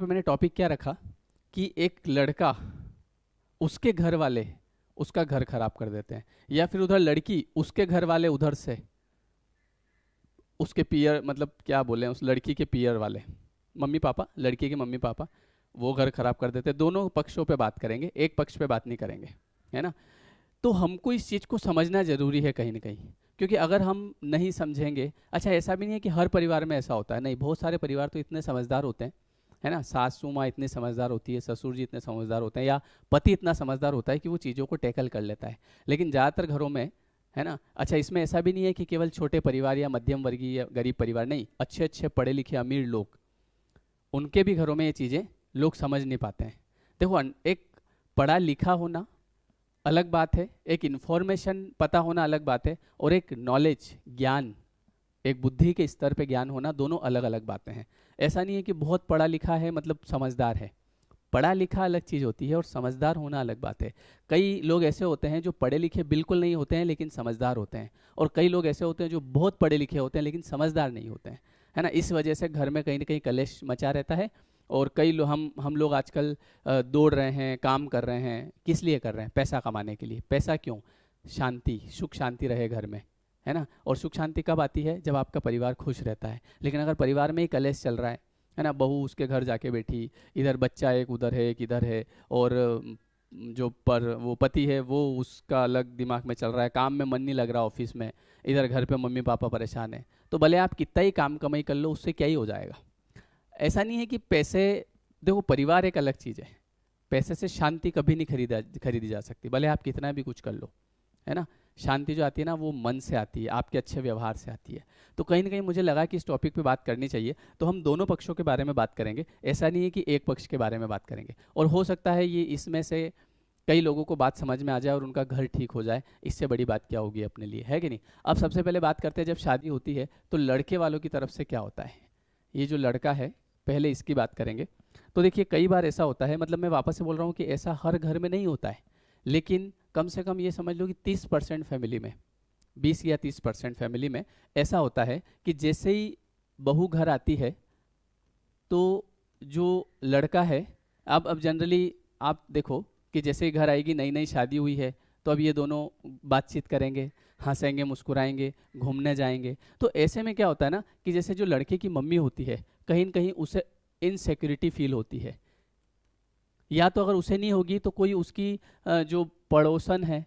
पे मैंने टॉपिक क्या रखा कि एक लड़का, उसके घर वाले उसका घर खराब कर देते हैं, या फिर उधर लड़की, उसके घर वाले उधर से, उसके पियर, मतलब क्या बोले, उस लड़की के पियर वाले मम्मी पापा, लड़की के मम्मी पापा, वो घर खराब कर देते हैं। दोनों पक्षों पे बात करेंगे, एक पक्ष पे बात नहीं करेंगे, है ना। तो हमको इस चीज़ को समझना जरूरी है कहीं ना कहीं, क्योंकि अगर हम नहीं समझेंगे, अच्छा ऐसा भी नहीं है कि हर परिवार में ऐसा होता है, नहीं, बहुत सारे परिवार तो इतने समझदार होते हैं, है ना, सासू माँ इतनी समझदार होती है, ससुर जी इतने समझदार होते हैं, या पति इतना समझदार होता है कि वो चीज़ों को टैकल कर लेता है। लेकिन ज़्यादातर घरों में, है ना, अच्छा इसमें ऐसा भी नहीं है कि केवल छोटे परिवार या मध्यम वर्गीय या गरीब परिवार, नहीं, अच्छे अच्छे पढ़े लिखे अमीर लोग, उनके भी घरों में ये चीज़ें लोग समझ नहीं पाते हैं। देखो एक पढ़ा लिखा होना अलग बात है, एक इन्फॉर्मेशन पता होना अलग बात है, और एक नॉलेज, ज्ञान, एक बुद्धि के स्तर पे ज्ञान होना, दोनों अलग अलग बातें हैं। ऐसा नहीं है कि बहुत पढ़ा लिखा है मतलब समझदार है। पढ़ा लिखा अलग चीज़ होती है और समझदार होना अलग बात है। कई लोग ऐसे होते हैं जो पढ़े लिखे बिल्कुल नहीं होते हैं लेकिन समझदार होते हैं, और कई लोग ऐसे होते हैं जो बहुत पढ़े लिखे होते हैं लेकिन समझदार नहीं होते हैं, है ना। इस वजह से घर में कहीं ना कहीं कलेश मचा रहता है। और कई लोग, हम लोग आजकल दौड़ रहे हैं, काम कर रहे हैं, किस लिए कर रहे हैं? पैसा कमाने के लिए। पैसा क्यों? शांति, सुख शांति रहे घर में, है ना। और सुख शांति कब आती है? जब आपका परिवार खुश रहता है। लेकिन अगर परिवार में ही कलेश चल रहा है ना, बहू उसके घर जाके बैठी, इधर बच्चा एक उधर है एक इधर है, और जो पर वो पति है वो उसका अलग दिमाग में चल रहा है, काम में मन नहीं लग रहा ऑफिस में, इधर घर पे मम्मी पापा परेशान है, तो भले आप कितना ही काम कमाई कर लो, उससे क्या ही हो जाएगा। ऐसा नहीं है कि पैसे, देखो परिवार एक अलग चीज़ है, पैसे से शांति कभी नहीं खरीदी जा सकती, भले आप कितना भी कुछ कर लो, है ना। शांति जो आती है ना, वो मन से आती है, आपके अच्छे व्यवहार से आती है। तो कहीं ना कहीं मुझे लगा कि इस टॉपिक पे बात करनी चाहिए, तो हम दोनों पक्षों के बारे में बात करेंगे। ऐसा नहीं है कि एक पक्ष के बारे में बात करेंगे, और हो सकता है ये इसमें से कई लोगों को बात समझ में आ जाए और उनका घर ठीक हो जाए, इससे बड़ी बात क्या होगी अपने लिए, है कि नहीं। अब सबसे पहले बात करते हैं, जब शादी होती है तो लड़के वालों की तरफ से क्या होता है। ये जो लड़का है, पहले इसकी बात करेंगे। तो देखिए कई बार ऐसा होता है, मतलब मैं वापस से बोल रहा हूँ कि ऐसा हर घर में नहीं होता है, लेकिन कम से कम ये समझ लो कि 30% फैमिली में, 20 या 30% फैमिली में ऐसा होता है कि जैसे ही बहू घर आती है तो जो लड़का है, अब जनरली आप देखो कि जैसे ही घर आएगी, नई नई शादी हुई है, तो अब ये दोनों बातचीत करेंगे, हंसेंगे, मुस्कुराएंगे, घूमने जाएंगे। तो ऐसे में क्या होता है ना कि जैसे जो लड़के की मम्मी होती है, कहीं न कहीं उसे इनसिक्योरिटी फील होती है, या तो अगर उसे नहीं होगी तो कोई उसकी जो पड़ोसन है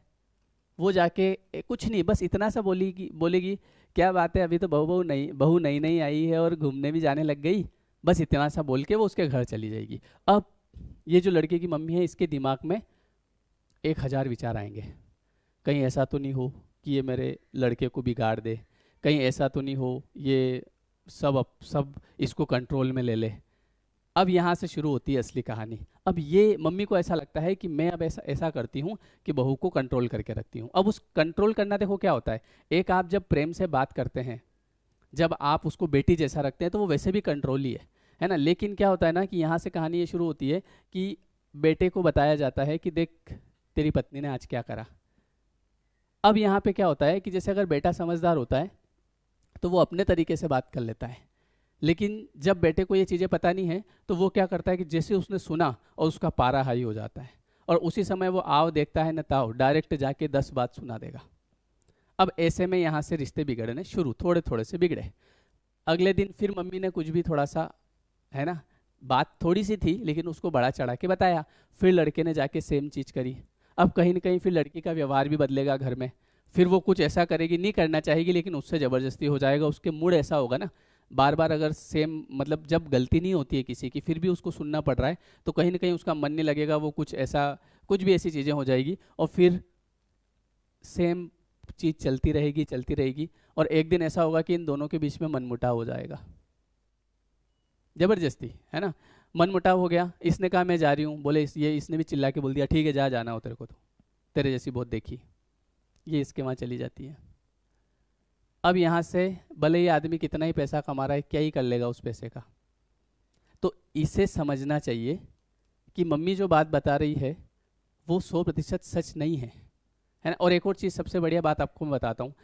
वो जाके कुछ नहीं, बस इतना सा बोलेगी बोलेगी क्या बात है, अभी तो बहू नई नई आई है और घूमने भी जाने लग गई, बस इतना सा बोल के वो उसके घर चली जाएगी। अब ये जो लड़के की मम्मी है, इसके दिमाग में 1000 विचार आएंगे, कहीं ऐसा तो नहीं हो कि ये मेरे लड़के को बिगाड़ दे, कहीं ऐसा तो नहीं हो ये सब इसको कंट्रोल में ले ले। अब यहाँ से शुरू होती है असली कहानी। अब ये मम्मी को ऐसा लगता है कि मैं अब ऐसा ऐसा करती हूँ कि बहू को कंट्रोल करके रखती हूँ। अब उस कंट्रोल करना, देखो क्या होता है, एक आप जब प्रेम से बात करते हैं, जब आप उसको बेटी जैसा रखते हैं, तो वो वैसे भी कंट्रोल ही है ना। लेकिन क्या होता है ना कि यहाँ से कहानी ये शुरू होती है कि बेटे को बताया जाता है कि देख तेरी पत्नी ने आज क्या करा। अब यहाँ पे क्या होता है कि जैसे अगर बेटा समझदार होता है तो वो अपने तरीके से बात कर लेता है, लेकिन जब बेटे को ये चीज़ें पता नहीं है तो वो क्या करता है कि जैसे उसने सुना और उसका पारा हाई हो जाता है, और उसी समय वो आओ देखता है न ताओ, डायरेक्ट जाके 10 बात सुना देगा। अब ऐसे में यहाँ से रिश्ते बिगड़ने शुरू, थोड़े थोड़े से बिगड़े। अगले दिन फिर मम्मी ने कुछ भी थोड़ा सा, है ना, बात थोड़ी सी थी लेकिन उसको बड़ा चढ़ा के बताया, फिर लड़के ने जाके सेम चीज़ करी। अब कहीं ना कहीं फिर लड़की का व्यवहार भी बदलेगा घर में, फिर वो कुछ ऐसा करेगी, नहीं करना चाहेगी लेकिन उससे ज़बरदस्ती हो जाएगा, उसके मूड ऐसा होगा ना, बार बार अगर सेम, मतलब जब गलती नहीं होती है किसी की फिर भी उसको सुनना पड़ रहा है, तो कहीं ना कहीं उसका मन नहीं लगेगा, वो कुछ ऐसा, कुछ भी ऐसी चीज़ें हो जाएगी, और फिर सेम चीज़ चलती रहेगी, और एक दिन ऐसा होगा कि इन दोनों के बीच में मनमुटाव हो जाएगा, जबरदस्ती, है ना। मनमुटाव हो गया, इसने कहा मैं जा रही हूँ, बोले इसने भी चिल्ला के बोल दिया ठीक है जाना हो तेरे को, तो तेरे जैसी बहुत देखी, ये इसके वहाँ चली जाती है। अब यहाँ से भले ही आदमी कितना ही पैसा कमा रहा है, क्या ही कर लेगा उस पैसे का। तो इसे समझना चाहिए कि मम्मी जो बात बता रही है वो 100% सच नहीं है ना। और एक और चीज़, सबसे बढ़िया बात आपको मैं बताता हूँ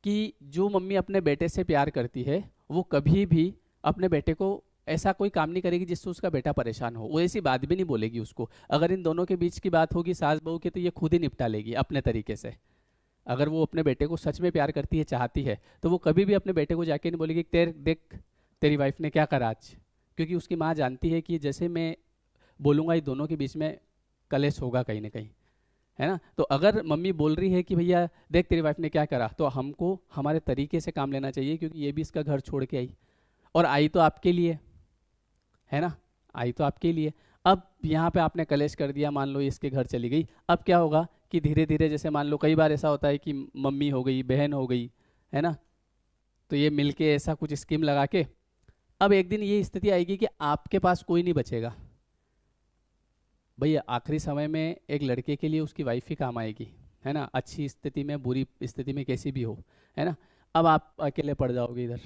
कि जो मम्मी अपने बेटे से प्यार करती है वो कभी भी अपने बेटे को ऐसा कोई काम नहीं करेगी जिससे उसका बेटा परेशान हो, वो ऐसी बात भी नहीं बोलेगी उसको। अगर इन दोनों के बीच की बात होगी सास बहू की, तो ये खुद ही निपटा लेगी अपने तरीके से। अगर वो अपने बेटे को सच में प्यार करती है, चाहती है, तो वो कभी भी अपने बेटे को जाके नहीं बोलेगी देख तेरी वाइफ ने क्या करा आज, क्योंकि उसकी माँ जानती है कि जैसे मैं बोलूँगा, इन दोनों के बीच में कलेश होगा कहीं ना कहीं, है ना। तो अगर मम्मी बोल रही है कि भैया देख तेरी वाइफ ने क्या करा, तो हमको हमारे तरीके से काम लेना चाहिए, क्योंकि ये भी इसका घर छोड़ के आई, और आई तो आपके लिए, है ना, आई तो आपके लिए। अब यहाँ पे आपने कलेश कर दिया, मान लो ये इसके घर चली गई, अब क्या होगा कि धीरे धीरे, जैसे मान लो कई बार ऐसा होता है कि मम्मी हो गई, बहन हो गई, है ना, तो ये मिलके ऐसा कुछ स्कीम लगा के, अब एक दिन ये स्थिति आएगी कि आपके पास कोई नहीं बचेगा। भैया आखिरी समय में एक लड़के के लिए उसकी वाइफ ही काम आएगी, है ना, अच्छी स्थिति में, बुरी स्थिति में, कैसी भी हो, है ना। अब आप अकेले पड़ जाओगे इधर,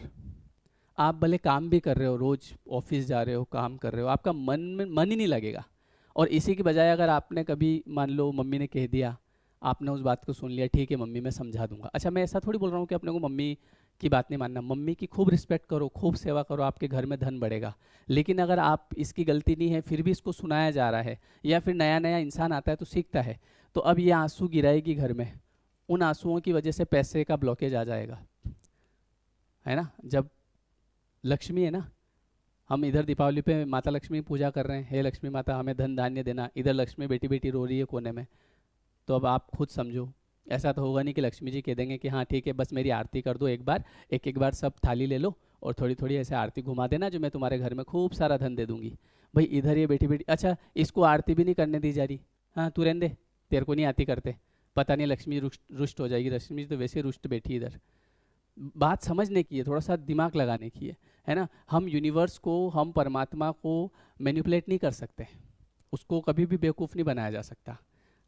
आप भले काम भी कर रहे हो, रोज ऑफिस जा रहे हो, काम कर रहे हो, आपका मन ही नहीं लगेगा। और इसी की बजाय अगर आपने कभी, मान लो मम्मी ने कह दिया, आपने उस बात को सुन लिया, ठीक है मम्मी मैं समझा दूंगा। अच्छा, मैं ऐसा थोड़ी बोल रहा हूँ कि अपने को मम्मी की बात नहीं मानना, मम्मी की खूब रिस्पेक्ट करो, खूब सेवा करो, आपके घर में धन बढ़ेगा। लेकिन अगर आप, इसकी गलती नहीं है फिर भी इसको सुनाया जा रहा है, या फिर नया नया इंसान आता है तो सीखता है, तो अब ये आंसू गिराएगी घर में, उन आंसुओं की वजह से पैसे का ब्लॉकेज आ जाएगा, है ना। जब लक्ष्मी है ना, हम इधर दीपावली पे माता लक्ष्मी की पूजा कर रहे हैं, हे लक्ष्मी माता हमें धन धान्य देना, इधर लक्ष्मी बेटी बेटी रो रही है कोने में, तो अब आप खुद समझो, ऐसा तो होगा नहीं कि लक्ष्मी जी कह देंगे कि हाँ ठीक है बस मेरी आरती कर दो एक बार, एक बार सब थाली ले लो और थोड़ी थोड़ी ऐसे आरती घुमा देना, जो मैं तुम्हारे घर में खूब सारा धन दे दूंगी। भाई इधर ये बेटी बेटी, अच्छा इसको आरती भी नहीं करने दी जा रही, हाँ तू रहने दे, तेरे को नहीं आती करते, पता नहीं लक्ष्मी रुष्ट हो जाएगी, लक्ष्मी जी तो वैसे रुष्ट बैठी इधर। बात समझने की है, थोड़ा सा दिमाग लगाने की है ना। हम यूनिवर्स को, हम परमात्मा को मैनिपुलेट नहीं कर सकते, उसको कभी भी बेवकूफ़ नहीं बनाया जा सकता,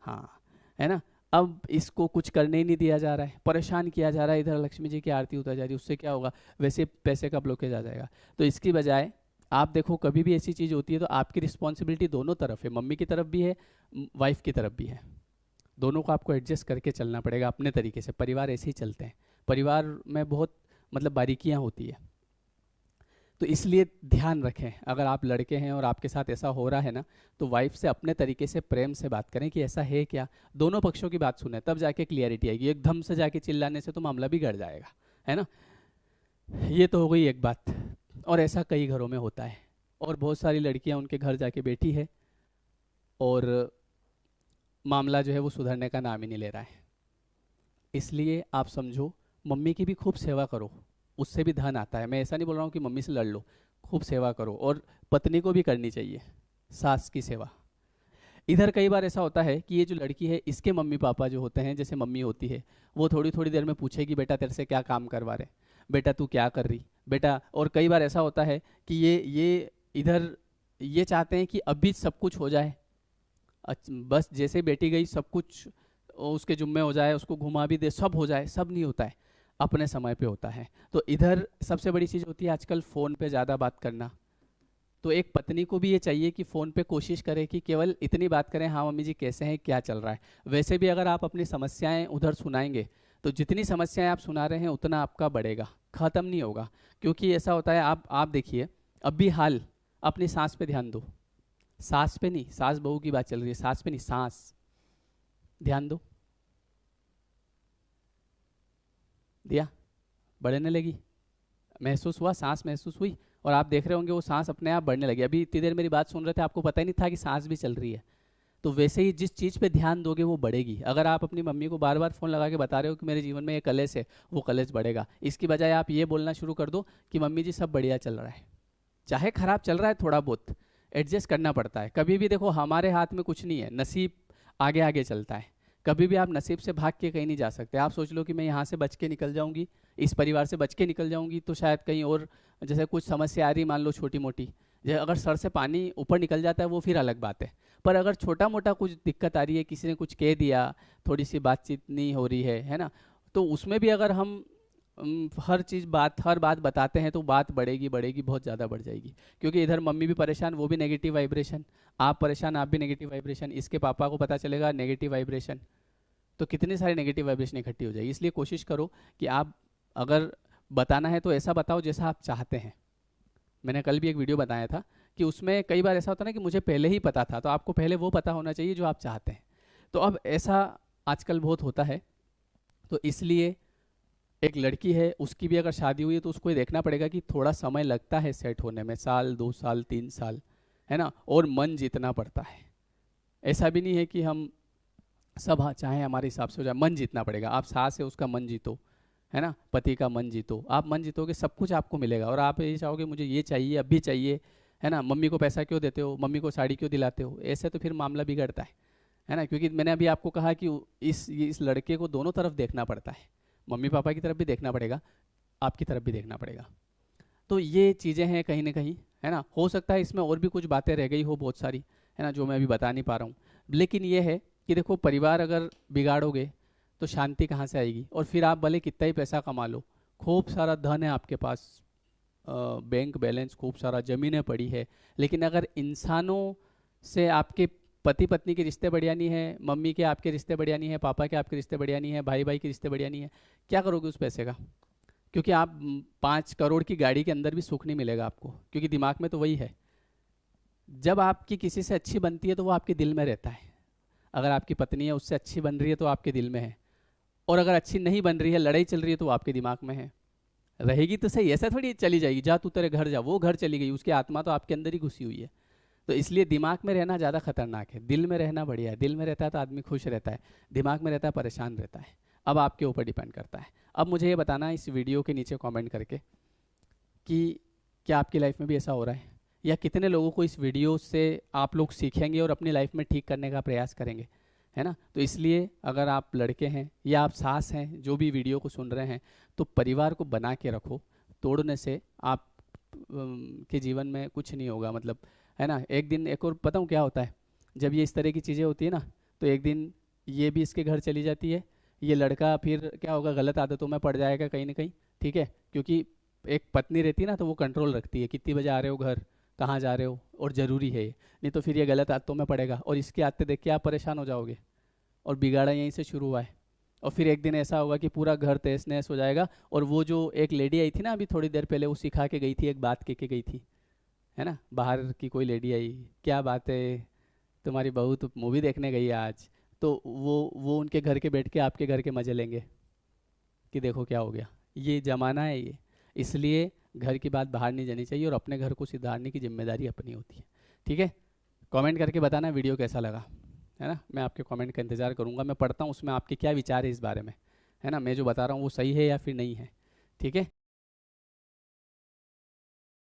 हाँ, है ना। अब इसको कुछ करने ही नहीं दिया जा रहा है, परेशान किया जा रहा है, इधर लक्ष्मी जी की आरती उतर जा रही है, उससे क्या होगा, वैसे पैसे का ब्लॉकेज आ जाएगा। तो इसकी बजाय आप देखो, कभी भी ऐसी चीज़ होती है तो आपकी रिस्पॉन्सिबिलिटी दोनों तरफ है, मम्मी की तरफ भी है, वाइफ की तरफ भी है, दोनों को आपको एडजस्ट करके चलना पड़ेगा अपने तरीके से। परिवार ऐसे ही चलते हैं, परिवार में बहुत मतलब बारीकियां होती है, तो इसलिए ध्यान रखें, अगर आप लड़के हैं और आपके साथ ऐसा हो रहा है ना, तो वाइफ से अपने तरीके से प्रेम से बात करें कि ऐसा है क्या, दोनों पक्षों की बात सुने, तब जाके क्लियरिटी आएगी। एकदम से जाके चिल्लाने से तो मामला बिगड़ जाएगा, है ना। ये तो हो गई एक बात, और ऐसा कई घरों में होता है, और बहुत सारी लड़कियां उनके घर जाके बैठी है और मामला जो है वो सुधरने का नाम ही नहीं ले रहा है। इसलिए आप समझो, मम्मी की भी खूब सेवा करो, उससे भी धन आता है। मैं ऐसा नहीं बोल रहा हूँ कि मम्मी से लड़ लो, खूब सेवा करो, और पत्नी को भी करनी चाहिए सास की सेवा। इधर कई बार ऐसा होता है कि ये जो लड़की है, इसके मम्मी पापा जो होते हैं, जैसे मम्मी होती है, वो थोड़ी थोड़ी देर में पूछेगी बेटा तेरे से क्या काम करवा रहे, बेटा तू क्या कर रही बेटा। और कई बार ऐसा होता है कि ये इधर ये चाहते हैं कि अभी सब कुछ हो जाए, बस जैसे बेटी गई सब कुछ उसके जुम्मे हो जाए, उसको घुमा भी दे, सब हो जाए। सब नहीं होता है, अपने समय पे होता है। तो इधर सबसे बड़ी चीज़ होती है आजकल फ़ोन पे ज़्यादा बात करना। तो एक पत्नी को भी ये चाहिए कि फ़ोन पे कोशिश करे कि केवल इतनी बात करें, हाँ मम्मी जी कैसे हैं, क्या चल रहा है। वैसे भी अगर आप अपनी समस्याएं उधर सुनाएंगे, तो जितनी समस्याएं आप सुना रहे हैं उतना आपका बढ़ेगा, ख़त्म नहीं होगा। क्योंकि ऐसा होता है, आप देखिए, अब भी हाल अपनी सांस पे ध्यान दो, सास पे नहीं, सास बहू की बात चल रही है, सास पे नहीं, सांस ध्यान दो, दिया, बढ़ने लगी, महसूस हुआ, सांस महसूस हुई, और आप देख रहे होंगे वो सांस अपने आप बढ़ने लगी। अभी इतनी देर मेरी बात सुन रहे थे, आपको पता ही नहीं था कि सांस भी चल रही है। तो वैसे ही जिस चीज़ पे ध्यान दोगे वो बढ़ेगी। अगर आप अपनी मम्मी को बार बार फ़ोन लगा के बता रहे हो कि मेरे जीवन में ये कलेश है, वो कलेश बढ़ेगा। इसकी बजाय आप ये बोलना शुरू कर दो कि मम्मी जी सब बढ़िया चल रहा है, चाहे ख़राब चल रहा है, थोड़ा बहुत एडजस्ट करना पड़ता है। कभी भी देखो, हमारे हाथ में कुछ नहीं है, नसीब आगे आगे चलता है। कभी भी आप नसीब से भाग के कहीं नहीं जा सकते। आप सोच लो कि मैं यहाँ से बच के निकल जाऊंगी, इस परिवार से बच के निकल जाऊंगी, तो शायद कहीं और, जैसे कुछ समस्या आ रही मान लो छोटी मोटी, जैसे अगर सर से पानी ऊपर निकल जाता है वो फिर अलग बात है। पर अगर छोटा मोटा कुछ दिक्कत आ रही है, किसी ने कुछ कह दिया, थोड़ी सी बातचीत नहीं हो रही है ना, तो उसमें भी अगर हम हर बात बताते हैं तो बात बढ़ेगी बढ़ेगी, बहुत ज़्यादा बढ़ जाएगी। क्योंकि इधर मम्मी भी परेशान, वो भी नेगेटिव वाइब्रेशन, आप परेशान, आप भी नेगेटिव वाइब्रेशन, इसके पापा को पता चलेगा नेगेटिव वाइब्रेशन, तो कितने सारे नेगेटिव वाइब्रेशन इकट्ठी हो जाएगी। इसलिए कोशिश करो कि आप अगर बताना है तो ऐसा बताओ जैसा आप चाहते हैं, मैंने कल भी एक वीडियो बताया था कि उसमें कई बार ऐसा होता है ना कि मुझे पहले ही पता था, तो आपको पहले वो पता होना चाहिए जो आप चाहते हैं। तो अब ऐसा आजकल बहुत होता है, तो इसलिए एक लड़की है, उसकी भी अगर शादी हुई है तो उसको ये देखना पड़ेगा कि थोड़ा समय लगता है सेट होने में, साल 2 साल 3 साल, है ना, और मन जीतना पड़ता है। ऐसा भी नहीं है कि हम सब हाँ चाहे हमारे हिसाब से हो जाए, मन जीतना पड़ेगा। आप सास है उसका मन जीतो, है ना, पति का मन जीतो, आप मन जीतोगे सब कुछ आपको मिलेगा। और आप ये चाहोगे मुझे ये चाहिए अभी चाहिए, है ना, मम्मी को पैसा क्यों देते हो, मम्मी को साड़ी क्यों दिलाते हो, ऐसे तो फिर मामला बिगड़ता है ना। क्योंकि मैंने अभी आपको कहा कि इस लड़के को दोनों तरफ देखना पड़ता है, मम्मी पापा की तरफ भी देखना पड़ेगा, आपकी तरफ भी देखना पड़ेगा। तो ये चीज़ें हैं कहीं ना कहीं, है ना। हो सकता है इसमें और भी कुछ बातें रह गई हो बहुत सारी, है ना, जो मैं अभी बता नहीं पा रहा हूँ। लेकिन ये है कि देखो, परिवार अगर बिगाड़ोगे तो शांति कहाँ से आएगी। और फिर आप भले कितना ही पैसा कमा लो, खूब सारा धन है आपके पास, बैंक बैलेंस खूब सारा, ज़मीनें पड़ी है, लेकिन अगर इंसानों से आपके पति पत्नी के रिश्ते बढ़िया नहीं है, मम्मी के आपके रिश्ते बढ़िया नहीं है, पापा के आपके रिश्ते बढ़िया नहीं है, भाई भाई के रिश्ते बढ़िया नहीं है, क्या करोगे उस पैसे का। क्योंकि आप 5 करोड़ की गाड़ी के अंदर भी सुख नहीं मिलेगा आपको, क्योंकि दिमाग में तो वही है। जब आपकी किसी से अच्छी बनती है तो वो आपके दिल में रहता है। अगर आपकी पत्नी है उससे अच्छी बन रही है तो आपके दिल में है, और अगर अच्छी नहीं बन रही है, लड़ाई चल रही है, तो वो आपके दिमाग में है। रहेगी तो सही, ऐसा थोड़ी चली जाएगी, जा तू तेरे घर जा, वो घर चली गई, उसकी आत्मा तो आपके अंदर ही घुसी हुई है। तो इसलिए दिमाग में रहना ज़्यादा खतरनाक है, दिल में रहना बढ़िया है। दिल में रहता है तो आदमी खुश रहता है, दिमाग में रहता है परेशान रहता है। अब आपके ऊपर डिपेंड करता है। अब मुझे ये बताना है इस वीडियो के नीचे कमेंट करके कि क्या आपकी लाइफ में भी ऐसा हो रहा है, या कितने लोगों को इस वीडियो से आप लोग सीखेंगे और अपनी लाइफ में ठीक करने का प्रयास करेंगे, है ना। तो इसलिए अगर आप लड़के हैं या आप सास हैं जो भी वीडियो को सुन रहे हैं, तो परिवार को बना के रखो। तोड़ने से आप के जीवन में कुछ नहीं होगा, मतलब, है ना। एक दिन एक और बताऊँ क्या होता है, जब ये इस तरह की चीज़ें होती है ना, तो एक दिन ये भी इसके घर चली जाती है, ये लड़का फिर क्या होगा, गलत आदतों में पड़ जाएगा कहीं ना कहीं, ठीक है। क्योंकि एक पत्नी रहती है ना, तो वो कंट्रोल रखती है, कितनी बजे आ रहे हो घर, कहाँ जा रहे हो, और ज़रूरी है ये, नहीं तो फिर ये गलत आदतों में पड़ेगा, और इसकी आदतें देख के आप परेशान हो जाओगे। और बिगाड़ा यहीं से शुरू हुआ है। और फिर एक दिन ऐसा होगा कि पूरा घर तहस नहस हो जाएगा। और वो जो एक लेडी आई थी ना अभी थोड़ी देर पहले, वो सिखा के गई थी, एक बात कह के गई थी, है ना, बाहर की कोई लेडी आई, क्या बात है, तुम्हारी बहू तो मूवी देखने गई है आज, तो वो उनके घर के बैठ के आपके घर के मजे लेंगे कि देखो क्या हो गया। ये ज़माना है ये, इसलिए घर की बात बाहर नहीं जानी चाहिए, और अपने घर को सुधारने की जिम्मेदारी अपनी होती है। ठीक है, कमेंट करके बताना वीडियो कैसा लगा, है ना। मैं आपके कमेंट का इंतज़ार करूँगा, मैं पढ़ता हूँ उसमें आपके क्या विचार है इस बारे में, है ना, मैं जो बता रहा हूँ वो सही है या फिर नहीं है। ठीक है।